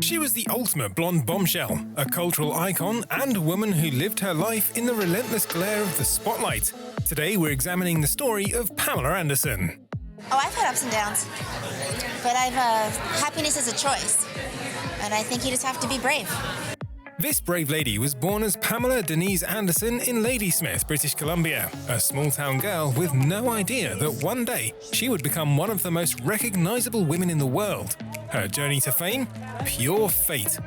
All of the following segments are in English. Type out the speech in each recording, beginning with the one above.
She was the ultimate blonde bombshell, a cultural icon and a woman who lived her life in the relentless glare of the spotlight. Today we're examining the story of Pamela Anderson. Oh, I've had ups and downs, but happiness is a choice, and I think you just have to be brave. This brave lady was born as Pamela Denise Anderson in Ladysmith, British Columbia, a small-town girl with no idea that one day she would become one of the most recognizable women in the world. Her journey to fame? Pure fate.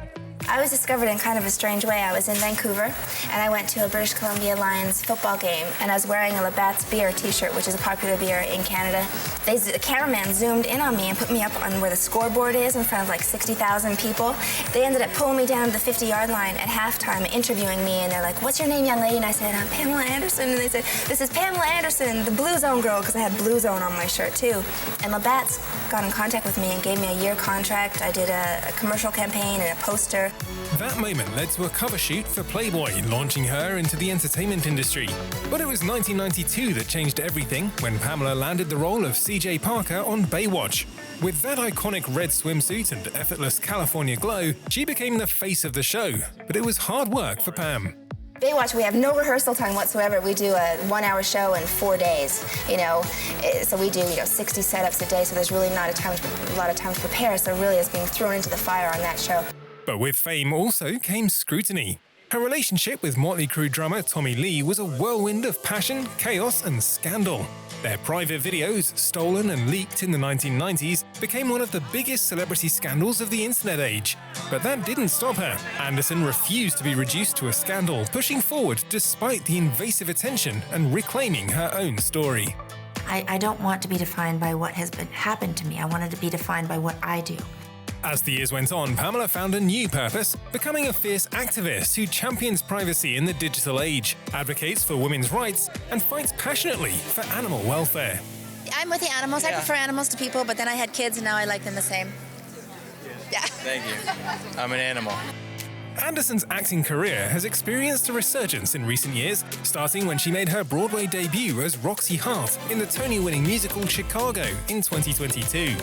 I was discovered in kind of a strange way. I was in Vancouver, and I went to a British Columbia Lions football game, and I was wearing a Labatt's beer t-shirt, which is a popular beer in Canada. The cameraman zoomed in on me and put me up on where the scoreboard is in front of like 60,000 people. They ended up pulling me down to the 50-yard line at halftime, interviewing me, and they're like, "What's your name, young lady?" And I said, "I'm Pamela Anderson." And they said, "This is Pamela Anderson, the Blue Zone girl," because I had Blue Zone on my shirt too. And Labatt's got in contact with me and gave me a year contract. I did a commercial campaign and a poster. That moment led to a cover shoot for Playboy, launching her into the entertainment industry. But it was 1992 that changed everything when Pamela landed the role of CJ Parker on Baywatch. With that iconic red swimsuit and effortless California glow, she became the face of the show. But it was hard work for Pam. Baywatch, we have no rehearsal time whatsoever. We do a 1-hour show in 4 days, so we do, 60 setups a day, so there's really not a lot of time to prepare, so really it's being thrown into the fire on that show. But with fame also came scrutiny. Her relationship with Motley Crue drummer Tommy Lee was a whirlwind of passion, chaos, and scandal. Their private videos, stolen and leaked in the 1990s, became one of the biggest celebrity scandals of the internet age. But that didn't stop her. Anderson refused to be reduced to a scandal, pushing forward despite the invasive attention and reclaiming her own story. I don't want to be defined by what has happened to me. I wanted to be defined by what I do. As the years went on, Pamela found a new purpose, becoming a fierce activist who champions privacy in the digital age, advocates for women's rights, and fights passionately for animal welfare. I'm with the animals. I prefer animals to people, but then I had kids and now I like them the same. Yeah. Thank you. I'm an animal. Anderson's acting career has experienced a resurgence in recent years, starting when she made her Broadway debut as Roxy Hart in the Tony-winning musical Chicago in 2022.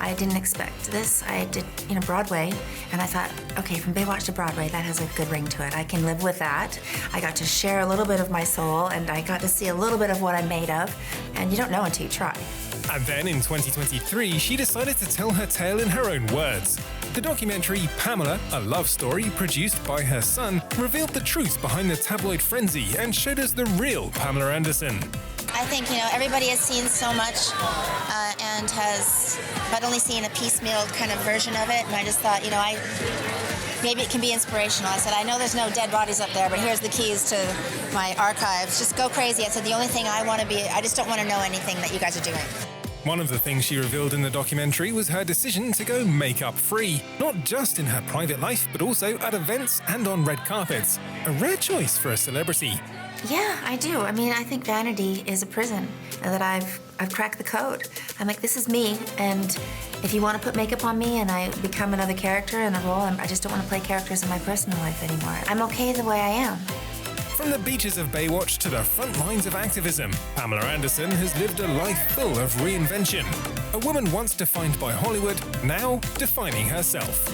I didn't expect this. I did, Broadway, and I thought, okay, from Baywatch to Broadway, that has a good ring to it. I can live with that. I got to share a little bit of my soul, and I got to see a little bit of what I'm made of, and you don't know until you try. And then in 2023, she decided to tell her tale in her own words. The documentary Pamela, a love story produced by her son, revealed the truth behind the tabloid frenzy and showed us the real Pamela Anderson. I think, everybody has seen so much and has but only seen a piecemeal kind of version of it. And I just thought, maybe it can be inspirational. I said, I know there's no dead bodies up there, but here's the keys to my archives. Just go crazy. I said, the only thing I just don't want to know anything that you guys are doing. One of the things she revealed in the documentary was her decision to go makeup-free, not just in her private life, but also at events and on red carpets. A rare choice for a celebrity. Yeah, I do. I think vanity is a prison, and that I've cracked the code. I'm like, this is me, and if you want to put makeup on me and I become another character in a role, I just don't want to play characters in my personal life anymore. I'm okay the way I am. From the beaches of Baywatch to the front lines of activism, Pamela Anderson has lived a life full of reinvention. A woman once defined by Hollywood, now defining herself.